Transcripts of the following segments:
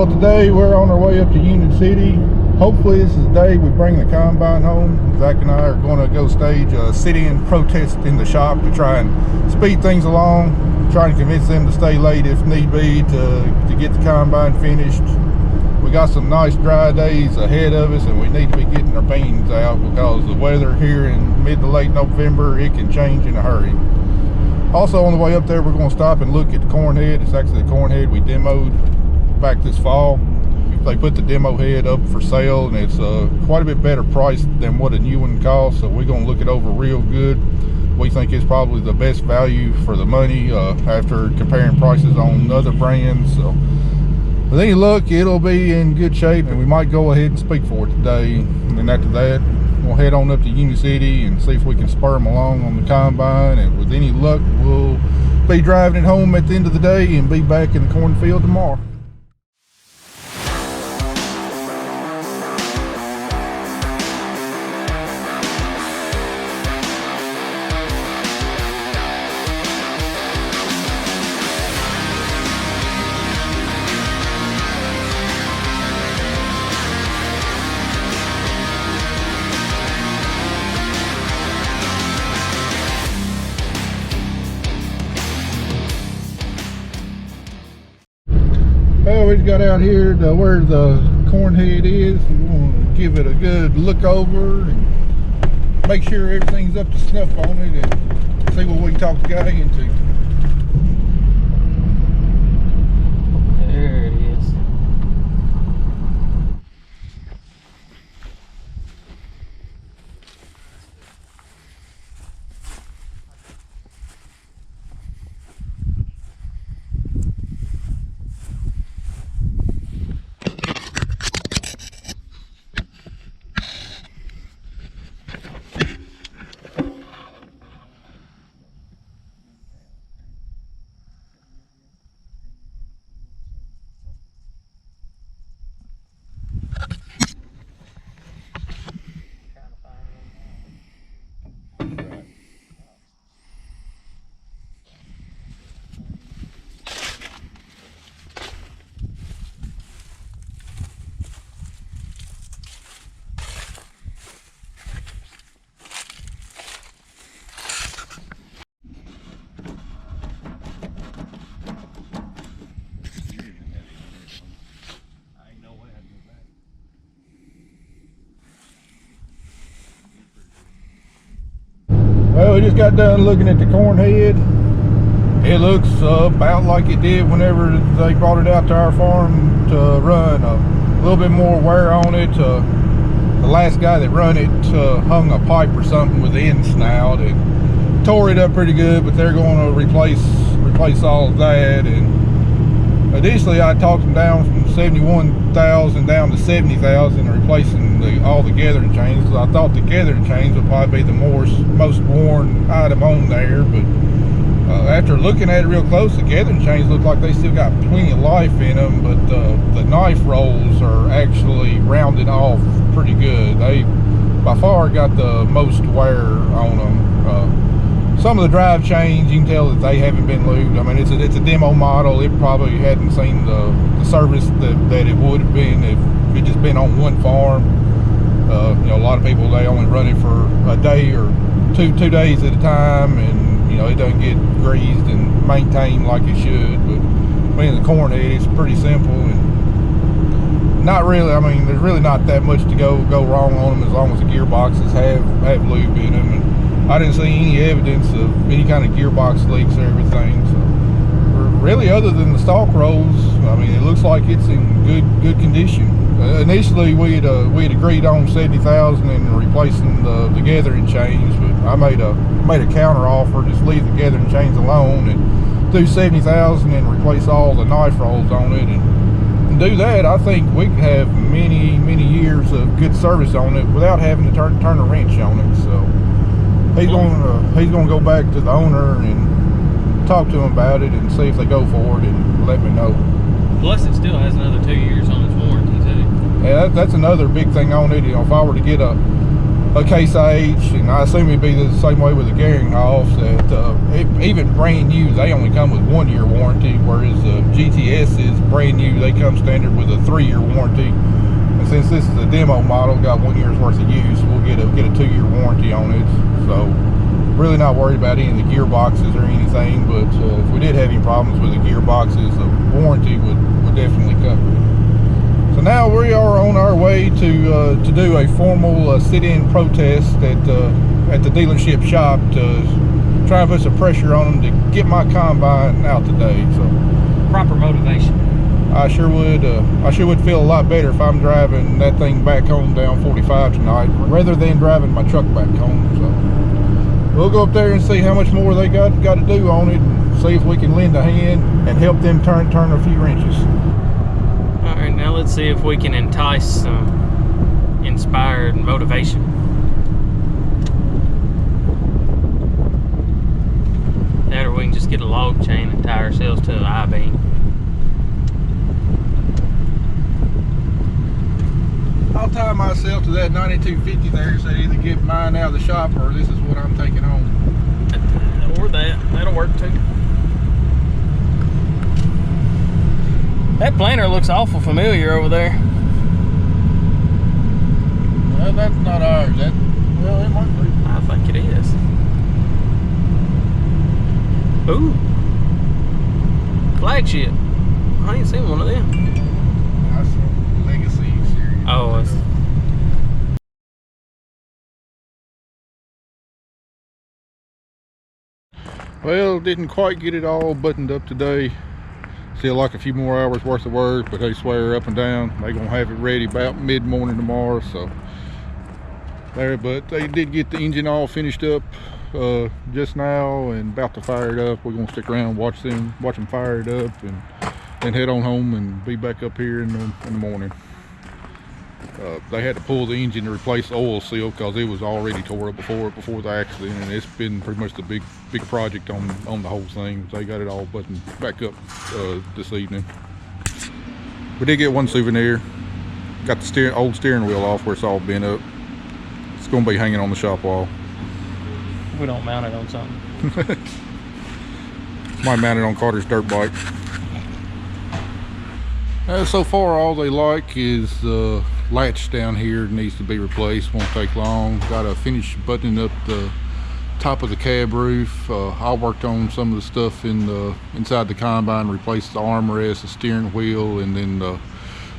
Well, today we're on our way up to Union City. Hopefully this is the day we bring the combine home. Zach and I are going to go stage a sit-in protest in the shop to try and speed things along, trying to convince them to stay late if need be to get the combine finished. We got some nice dry days ahead of us and we need to be getting our beans out because the weather here in mid to late November, it can change in a hurry. Also on the way up there, we're going to stop and look at the corn head. It's actually the corn head we demoed back this fall. They put the demo head up for sale and it's quite a bit better price than what a new one costs, so we're going to look it over real good. We think it's probably the best value for the money after comparing prices on other brands. So with any luck, it'll be in good shape and we might go ahead and speak for it today. And then after that, we'll head on up to Union City and see if we can spur them along on the combine, and with any luck we'll be driving it home at the end of the day and be back in the cornfield tomorrow. Well, we just got out here to where the corn head is. We want to give it a good look over and make sure everything's up to snuff on it and see what we can talk the guy into. There it is. Well, we just got done looking at the corn head. It looks about like it did whenever they brought it out to our farm to run. A little bit more wear on it. The last guy that run it hung a pipe or something with the end snout and tore it up pretty good, but they're going to replace all of that. And additionally, I talked them down from 71,000 down to 70,000, replacing all the gathering chains. I thought the gathering chains would probably be the most worn item on there, but after looking at it real close, the gathering chains look like they still got plenty of life in them, but the knife rolls are actually rounded off pretty good. They by far got the most wear on them. Some of the drive chains, you can tell that they haven't been lubed. I mean, it's a demo model. It probably hadn't seen the service that it would have been if it just been on one farm. You know, a lot of people, they only run it for a day or two days at a time, and you know, it doesn't get greased and maintained like it should. But I mean, the corn head, it's pretty simple and not really. I mean, there's really not that much to go wrong on them as long as the gearboxes have lube in them. And I didn't see any evidence of any kind of gearbox leaks or everything. So really, other than the stalk rolls, I mean, it looks like it's in good condition. Initially, we had agreed on 70,000 and replacing the gathering chains, but I made a counter offer, just leave the gathering chains alone and do 70,000 and replace all the knife rolls on it. And do that, I think we can have many years of good service on it without having to turn a wrench on it. So he's going to go back to the owner and talk to him about it and see if they go for it and let me know. Plus, it still has another 2 years on its warranty too. Yeah, that's another big thing on it. You know, if I were to get a a case age, and I assume it'd be the same way with the gearing offs. That even brand new, they only come with 1 year warranty, whereas the GTS is brand new. They come standard with a 3-year warranty. And since this is a demo model, got 1 year's worth of use, we'll get a 2-year warranty on it. So really not worried about any of the gearboxes or anything. But if we did have any problems with the gearboxes, the warranty would definitely cover it. So now we are on our way to do a formal sit-in protest at the dealership shop to try and put some pressure on them to get my combine out today. So Proper motivation. I sure would feel a lot better if I'm driving that thing back home down 45 tonight, rather than driving my truck back home. So we'll go up there and see how much more they got to do on it, and see if we can lend a hand and help them turn a few wrenches. All right, now let's see if we can entice some inspired motivation. That, or we can just get a log chain and tie ourselves to an I-beam. I'll tie myself to that 9250 there, so either get mine out of the shop or this is what I'm taking home. Or that'll work too. That planter looks awful familiar over there. Well, that's not ours. Well, it might be. I think it is. Ooh. Flagship. I ain't seen one of them. That's a Legacy series. Oh, it's... Well, didn't quite get it all buttoned up today. Still like a few more hours worth of work, but they swear up and down they're gonna have it ready about mid-morning tomorrow. So there, but they did get the engine all finished up just now and about to fire it up. We're gonna stick around and watch them fire it up, and then head on home and be back up here in the morning. They had to pull the engine to replace the oil seal because it was already tore up before the accident, and it's been pretty much the big project on the whole thing. They got it all buttoned back up this evening. We did get one souvenir. Got the old steering wheel off where it's all bent up. It's going to be hanging on the shop wall. We don't mount it on something. Might mount it on Carter's dirt bike. So far all they like is the latch down here needs to be replaced. Won't take long. Got to finish buttoning up the top of the cab roof. I worked on some of the stuff inside the combine, replaced the armrest, the steering wheel, and then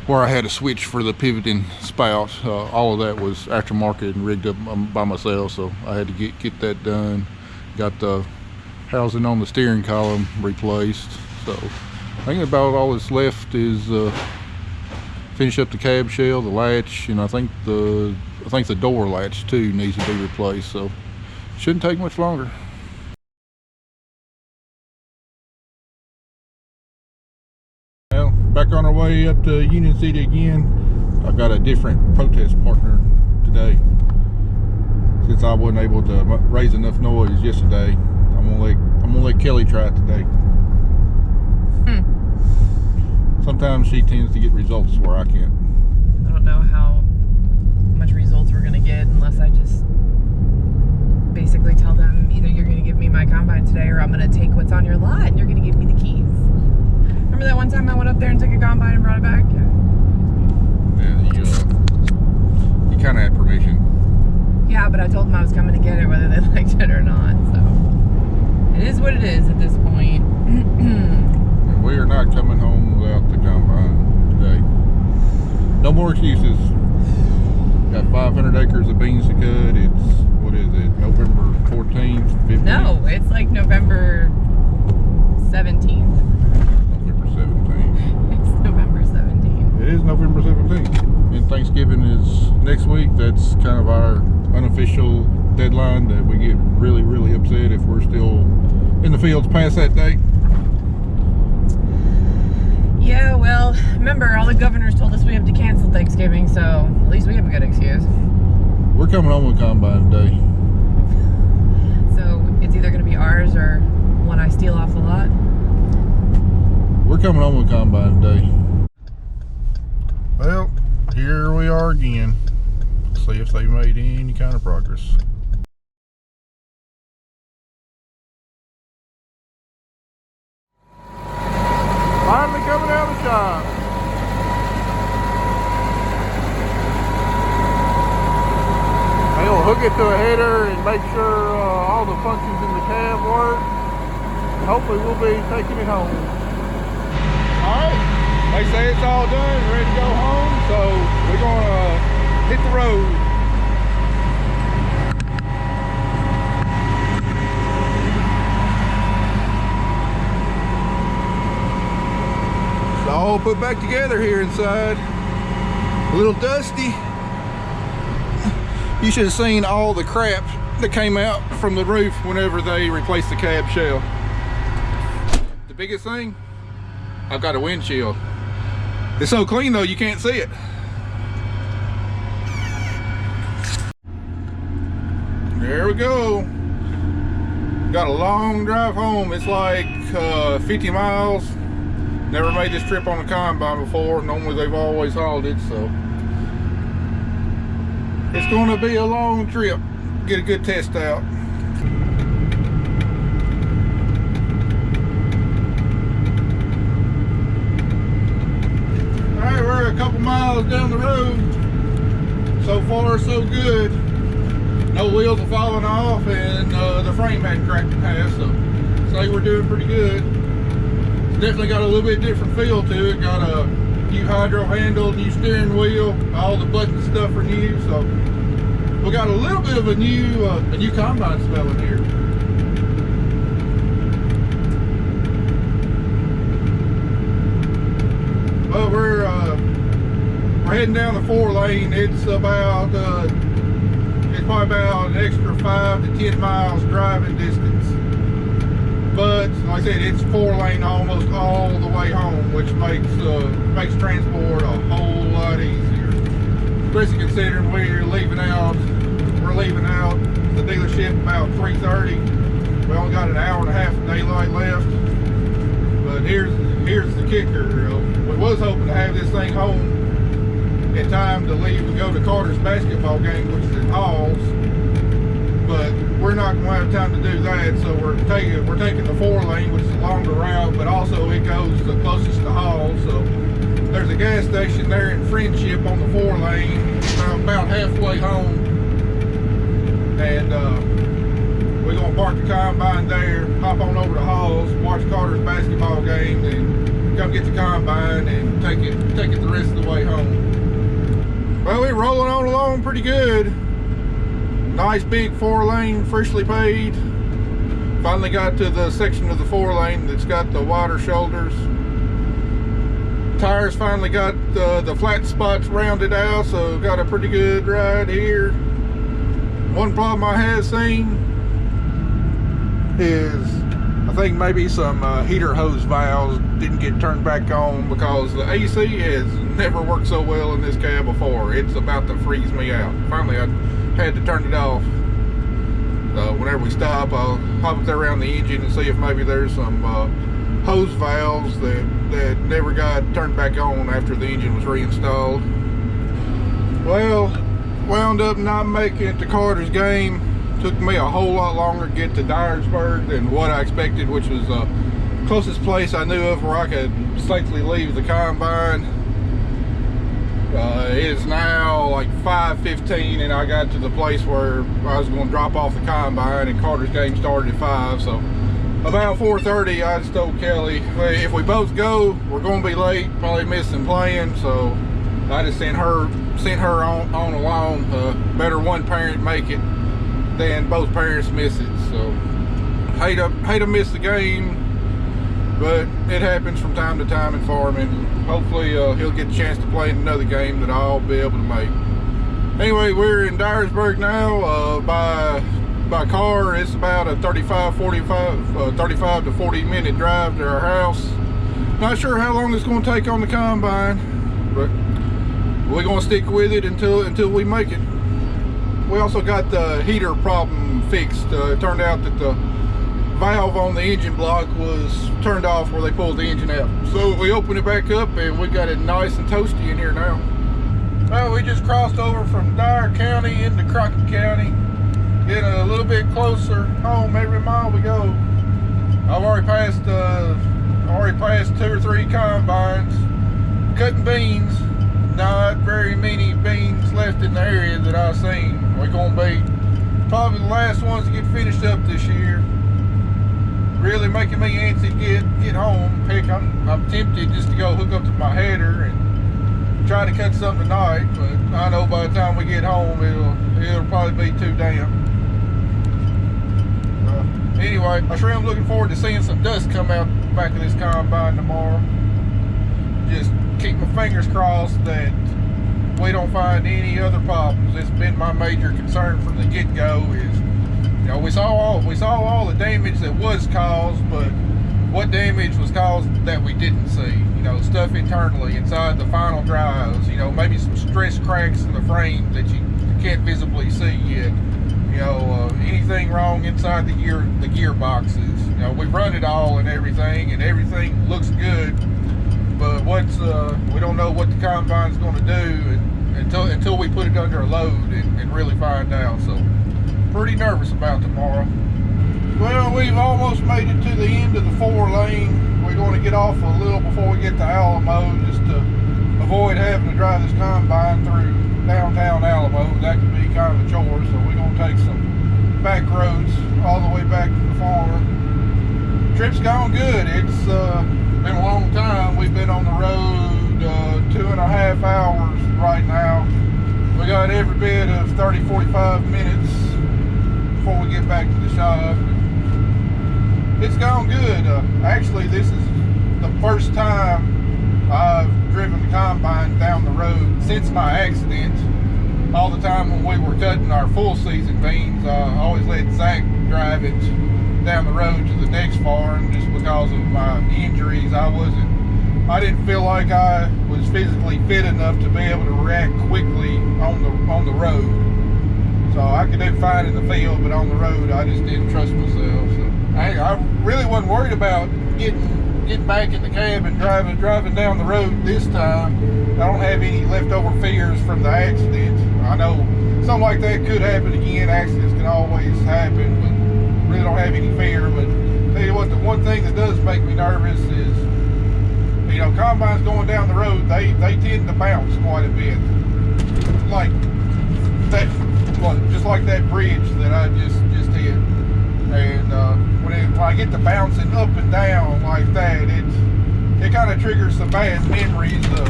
where I had a switch for the pivoting spout. All of that was aftermarket and rigged up by myself, so I had to get that done. Got the housing on the steering column replaced. So I think about all that's left is finish up the cab shell, the latch, and I think the door latch too needs to be replaced. So shouldn't take much longer. Well, back on our way up to Union City again. I've got a different protest partner today. Since I wasn't able to raise enough noise yesterday, I'm gonna let Kelly try it today. Sometimes she tends to get results where I can't. I don't know how much results we're gonna get unless I just basically tell them either you're gonna give me my combine today or I'm gonna take what's on your lot and you're gonna give me the keys. Remember that one time I went up there and took a combine and brought it back? Yeah, you kind of had permission. Yeah, but I told them I was coming to get it whether they liked it or not, so it is what it is at this point. We are not coming home without the combine today. No more excuses. Got 500 acres of beans to cut. It's, what is it, November 14th, 15th? No, it's like November 17th. November 17th. It's November 17th. It is November 17th. And Thanksgiving is next week. That's kind of our unofficial deadline that we get really, really upset if we're still in the fields past that date. Yeah, well, remember, all the governors told us we have to cancel Thanksgiving, so at least we have a good excuse. We're coming home with combine today. So it's either going to be ours or one I steal off the lot? We're coming home with combine today. Well, here we are again. See if they made any kind of progress. Finally coming out of the shop. They'll hook it to a header and make sure all the functions in the cab work. And hopefully we'll be taking it home. Alright, they say it's all done, ready to go home, so we're gonna hit the road. It's all put back together here inside. A little dusty. You should have seen all the crap that came out from the roof whenever they replaced the cab shell. The biggest thing, I've got a windshield. It's so clean though, you can't see it. There we go. Got a long drive home. It's like 50 miles. Never made this trip on a combine before. Normally they've always hauled it, so it's gonna be a long trip. Get a good test out. Alright, we're a couple miles down the road. So far, so good. No wheels are falling off, and the frame hadn't cracked in half, so say we're doing pretty good. It's definitely got a little bit different feel to it. Got a new hydro handle, new steering wheel, all the button stuff are new, so we got a little bit of a new combine smell in here. Well, we're heading down the 4-lane. It's about it's probably about an extra 5 to 10 miles driving distance. But like I said, it's 4-lane almost all the way home, which makes transport a whole lot easier. Especially considering we're leaving out the dealership about 3:30. We only got an hour and a half of daylight left. But here's the kicker. We was hoping to have this thing home in time to leave and go to Carter's basketball game, which is in Halls. But we're not going to have time to do that, so we're taking the 4-lane, which is a longer route, but also it goes the closest to Halls. So there's a gas station there in Friendship on the 4-lane, about halfway home, and we're gonna park the combine there, hop on over to Halls, watch Carter's basketball game, then come get the combine and take it the rest of the way home. Well, we're rolling on along pretty good. Nice big 4-lane, freshly paved. Finally got to the section of the 4-lane that's got the wider shoulders. Tires finally got the flat spots rounded out, so got a pretty good ride here. One problem I have seen is I think maybe some heater hose valves didn't get turned back on, because the AC has never worked so well in this cab before. It's about to freeze me out. Finally, I had to turn it off. Whenever we stop, I'll hop up there around the engine and see if maybe there's some hose valves that never got turned back on after the engine was reinstalled. Well, wound up not making it to Carter's game. Took me a whole lot longer to get to Dyersburg than what I expected, which was the closest place I knew of where I could safely leave the combine. It is now like 5:15, and I got to the place where I was going to drop off the combine, and Carter's game started at 5. So about 4:30, I just told Kelly, hey, if we both go, we're going to be late, probably missing playing. So I just sent her on along. Better one parent make it than both parents miss it. So hate to miss the game, but it happens from time to time in farming. Hopefully he'll get a chance to play in another game that I'll be able to make. Anyway, we're in Dyersburg now. By car, it's about a 35 to 40 minute drive to our house. Not sure how long it's going to take on the combine, but we're going to stick with it until we make it. We also got the heater problem fixed. It turned out that the valve on the engine block was turned off where they pulled the engine out. So we opened it back up, and we got it nice and toasty in here now. Well, we just crossed over from Dyer County into Crockett County, getting a little bit closer home every mile we go. I've already passed 2 or 3 combines cutting beans. Not very many beans left in the area that I've seen. We're gonna be probably the last ones to get finished up this year. Really making me antsy to get home. Heck, I'm tempted just to go hook up to my header and try to cut something tonight, but I know by the time we get home it'll probably be too damp. Anyway, I sure am looking forward to seeing some dust come out the back of this combine tomorrow. Just keep my fingers crossed that we don't find any other problems. It's been my major concern from the get-go. Is, you know, we saw all the damage that was caused, but what damage was caused that we didn't see? You know, stuff internally inside the final drives. You know, maybe some stress cracks in the frame that you can't visibly see yet. You know, anything wrong inside the gearboxes. You know, we run it all and everything looks good. But we don't know what the combine's going to do until we put it under a load and really find out. So, pretty nervous about tomorrow. Well, we've almost made it to the end of the 4-lane. We're going to get off a little before we get to Alamo, just to avoid having to drive this combine through downtown Alamo. That could be kind of a chore, so we're going to take some back roads all the way back to the farm. Trip's gone good. It's been a long time. We've been on the road 2.5 hours right now. We got every bit of 30-45 minutes before we get back to the shop. It's gone good. Actually, this is the first time I've driven the combine down the road since my accident. All the time when we were cutting our full season beans, I always let Zach drive it down the road to the next farm just because of my injuries. I didn't feel like I was physically fit enough to be able to react quickly on the road. So I could do fine in the field, but on the road I just didn't trust myself. So I really wasn't worried about getting back in the cab and driving down the road this time. I don't have any leftover fears from the accident. I know something like that could happen again. Accidents can always happen, but really don't have any fear. But tell you what, the one thing that does make me nervous is, you know, combines going down the road, they tend to bounce quite a bit, like that, just like that bridge that I just hit. And when I get to bouncing up and down like that, it kind of triggers some bad memories of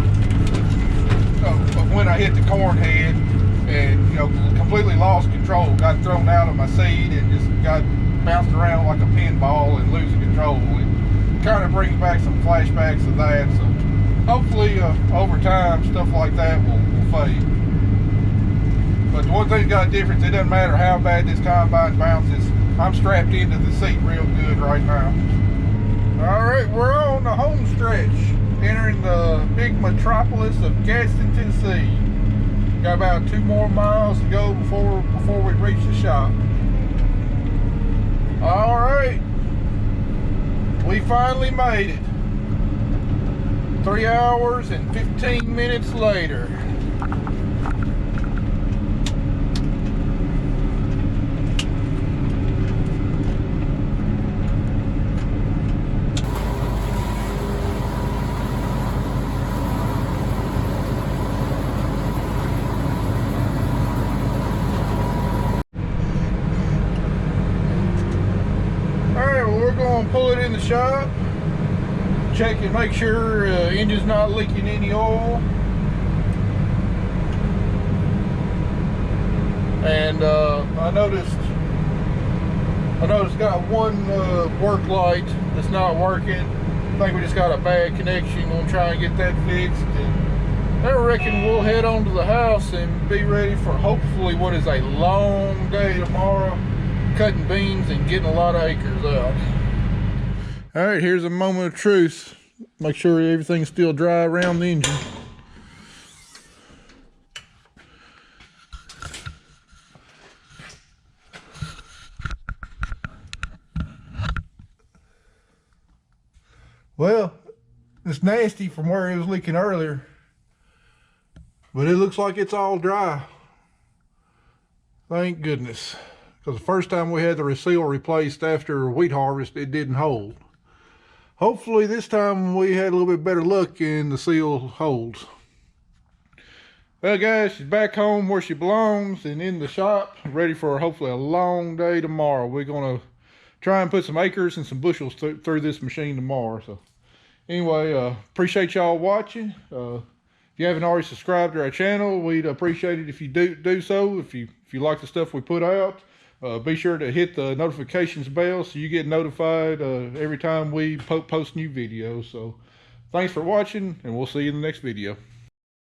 when I hit the corn head and, you know, completely lost control, got thrown out of my seat and just got bounced around like a pinball and losing control. It kind of brings back some flashbacks of that. So hopefully over time stuff like that will fade. But the one thing's got a difference, it doesn't matter how bad this combine bounces, I'm strapped into the seat real good right now. Alright, we're on the home stretch, entering the big metropolis of Gadsden, Tennessee. Got about 2 more miles to go before we reach the shop. Alright, we finally made it. 3 hours and 15 minutes later. Pull it in the shop, check and make sure engine's not leaking any oil, and I noticed got one work light that's not working. I think we just got a bad connection. We'll try and get that fixed, and I reckon we'll head on to the house and be ready for hopefully what is a long day tomorrow, cutting beans and getting a lot of acres out. All right, here's a moment of truth. Make sure everything's still dry around the engine. Well, it's nasty from where it was leaking earlier. But it looks like it's all dry. Thank goodness. Because the first time we had the reseal replaced after wheat harvest, it didn't hold. Hopefully this time we had a little bit better luck and the seal holds. Well guys, she's back home where she belongs and in the shop, ready for hopefully a long day tomorrow. We're going to try and put some acres and some bushels through this machine tomorrow. So anyway, appreciate y'all watching. If you haven't already subscribed to our channel, we'd appreciate it if you do so. If you like the stuff we put out, be sure to hit the notifications bell so you get notified every time we post new videos. So thanks for watching, and we'll see you in the next video.